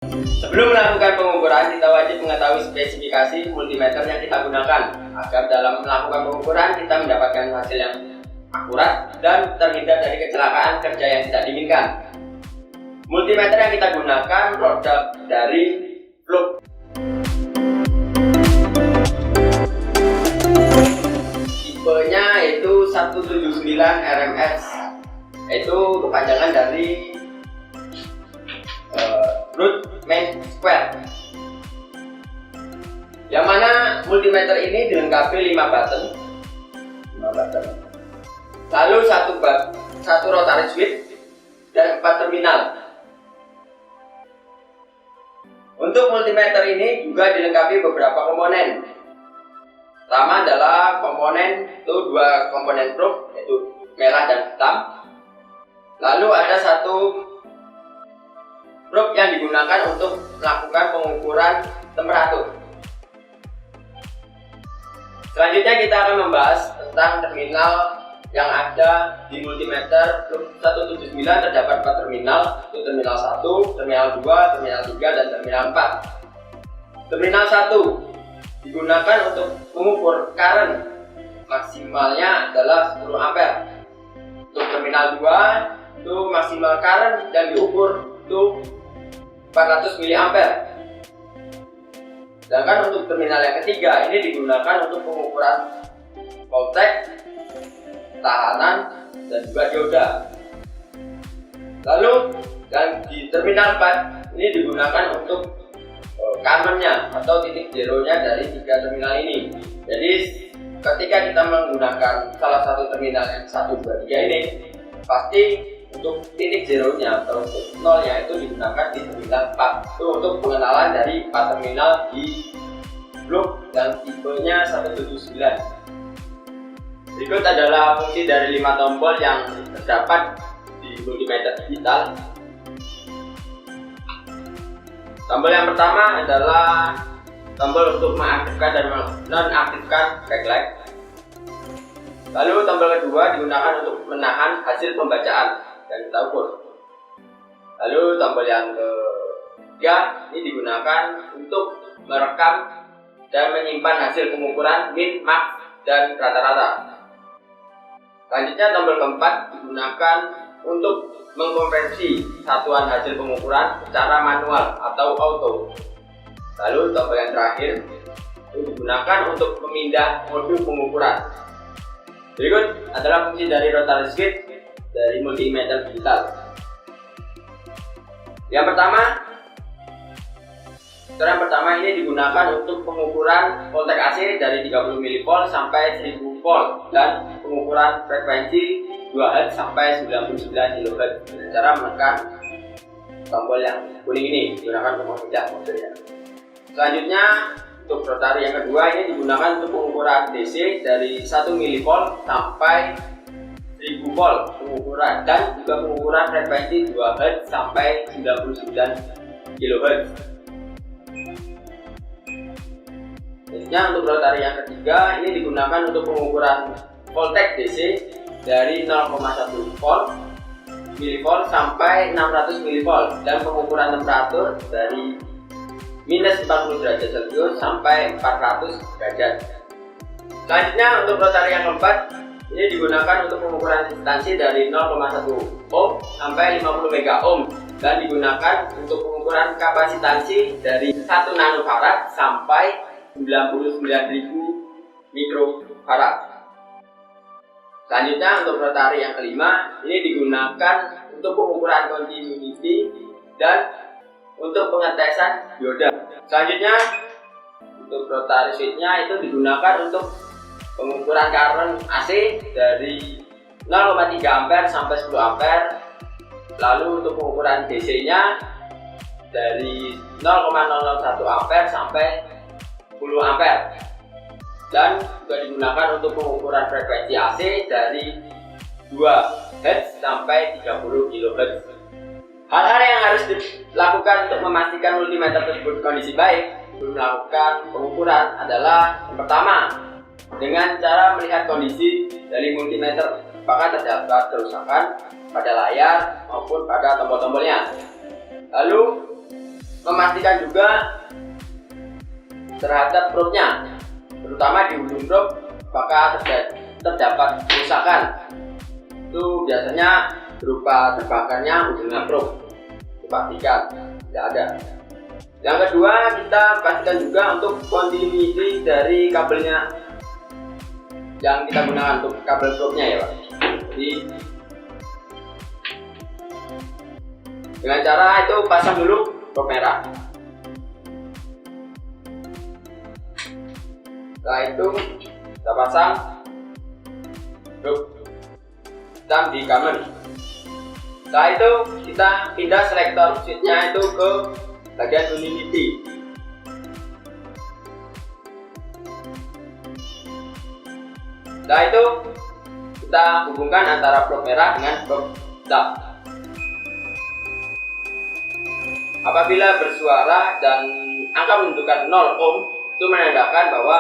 Sebelum melakukan pengukuran, kita wajib mengetahui spesifikasi multimeter yang kita gunakan agar dalam melakukan pengukuran kita mendapatkan hasil yang akurat dan terhindar dari kecelakaan kerja yang tidak diinginkan. Multimeter yang kita gunakan produk dari Fluke. Tipenya itu 179 RMS, yaitu kepanjangan dari root main square, yang mana multimeter ini dilengkapi 5 button, lalu satu rotary switch dan 4 terminal. Untuk multimeter ini juga dilengkapi beberapa komponen. Pertama adalah komponen itu 2 komponen probe, yaitu merah dan hitam. Lalu ada satu probe yang digunakan untuk melakukan pengukuran temperatur. Selanjutnya kita akan membahas tentang terminal yang ada di multimeter Fluke 179. Terdapat 4 terminal, yaitu terminal 1, terminal 2, terminal 3, dan terminal 4. Terminal 1 digunakan untuk mengukur current, maksimalnya adalah 10 ampere. Untuk terminal 2 itu maksimal current dan diukur itu 400 mA. Sedangkan untuk terminal yang ketiga ini digunakan untuk pengukuran voltage, tahanan, dan juga dioda. Lalu dan di terminal 4 ini digunakan untuk common-nya atau titik zeronya dari 3 terminal ini. Jadi ketika kita menggunakan salah satu terminal yang 1, 2, 3 ini, pasti untuk titik zeronya atau nolnya itu digunakan di terminal 4. Itu untuk pengenalan dari 4 terminal di Fluke dan tipenya 179. Berikut adalah fungsi dari 5 tombol yang terdapat di multimeter digital. Tombol yang pertama adalah tombol untuk mengaktifkan dan menonaktifkan backlight. Lalu tombol kedua digunakan untuk menahan hasil pembacaan dan kita ukur. Lalu tombol yang ketiga ini digunakan untuk merekam dan menyimpan hasil pengukuran min, max, dan rata-rata. Selanjutnya tombol keempat digunakan untuk mengkonversi satuan hasil pengukuran secara manual atau auto. Lalu tombol yang terakhir itu digunakan untuk memindah mode pengukuran. Berikut adalah fungsi dari rotary switch dari multimeter digital. Yang pertama ini digunakan untuk pengukuran voltage AC dari 30 mV sampai 1000 volt dan pengukuran frekuensi 2 Hz sampai 99 kHz dengan cara menekan tombol yang kuning ini digunakan untuk memindah modenya. Selanjutnya untuk rotary yang kedua ini digunakan untuk pengukuran DC dari 1 mV sampai 1000 volt pengukuran dan juga pengukuran frekuensi 2 Hz sampai 99 kHz. Selanjutnya untuk rotary yang ketiga ini digunakan untuk pengukuran voltage DC dari 0,1 volt mV sampai 600 mV dan pengukuran temperatur dari minus 40 derajat Celcius sampai 400 derajat. Selanjutnya untuk rotary yang keempat ini digunakan untuk pengukuran resistansi dari 0,1 ohm sampai 50 mega ohm dan digunakan untuk pengukuran kapasitansi dari 1 nanofarad sampai 99.000 mikrofarad. Selanjutnya untuk rotary yang kelima ini digunakan untuk pengukuran continuity dan untuk pengetesan dioda. Selanjutnya untuk rotary switch-nya itu digunakan untuk pengukuran current AC dari 0,3 ampere sampai 10 ampere. Lalu untuk pengukuran DC-nya dari 0,001 ampere sampai 10 ampere. Dan juga digunakan untuk pengukuran frekuensi AC dari 2 Hz sampai 30 kHz. Hal-hal yang harus dilakukan untuk memastikan multimeter tersebut kondisi baik sebelum melakukan pengukuran adalah yang pertama, dengan cara melihat kondisi dari multimeter, apakah terdapat kerusakan pada layar maupun pada tombol-tombolnya. Lalu memastikan juga terhadap probe-nya, terutama di ujung probe apakah terdapat kerusakan. Itu biasanya berupa terbakarnya ujungnya probe. Pastikan tidak ada. Yang kedua, kita pastikan juga untuk continuity dari kabelnya yang kita gunakan untuk kabel probe-nya ya Pak. Jadi dengan cara itu pasang dulu probe merah. Setelah itu kita pasang probe hitam di kamen. Setelah itu kita pindah selektor switch-nya itu ke bagian continuity. Setelah itu kita hubungkan antara probe merah dengan probe hitam. Apabila bersuara dan angka menunjukkan 0 ohm, itu menandakan bahwa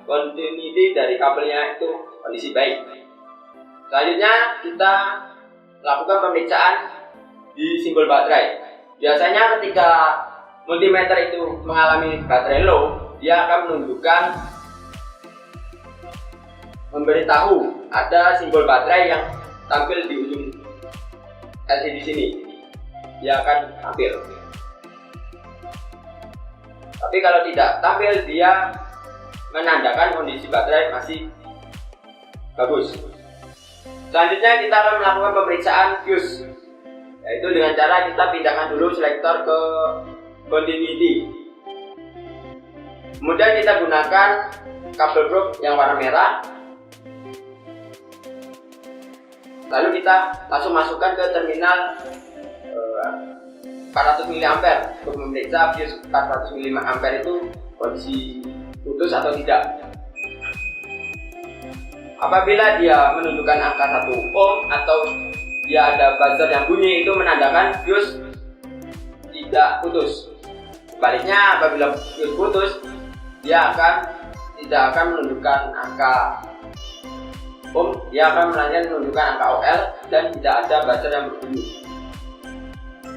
continuity dari kabelnya itu kondisi baik. Selanjutnya kita lakukan pemeriksaan di simbol baterai. Biasanya ketika multimeter itu mengalami baterai low, dia akan menunjukkan memberitahu ada simbol baterai yang tampil di ujung LCD sini. Dia akan tampil. Tapi kalau tidak tampil, dia menandakan kondisi baterai masih bagus. Selanjutnya kita akan melakukan pemeriksaan fuse, yaitu dengan cara kita pindahkan dulu selektor ke continuity. Kemudian kita gunakan kabel probe yang warna merah. Lalu kita langsung masukkan ke terminal 400 mA untuk memeriksa fuse 400 mA itu kondisi putus atau tidak. Apabila dia menunjukkan angka 1 ohm atau dia ada buzzer yang bunyi, itu menandakan fuse tidak putus. Sebaliknya, apabila fuse putus, dia tidak akan menunjukkan angka ohm, dia akan menunjukkan angka OL dan tidak ada buzzer yang berbunyi.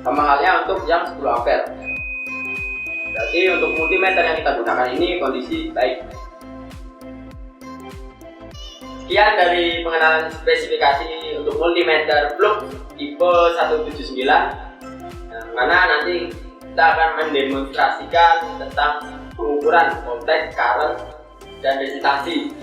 Sama halnya untuk yang 10 ampere. Jadi untuk multimeter yang kita gunakan ini kondisi baik. Sekian dari pengenalan spesifikasi untuk multimeter Flux tipe 179, mana nanti kita akan mendemonstrasikan tentang pengukuran voltage, current, dan resistasi.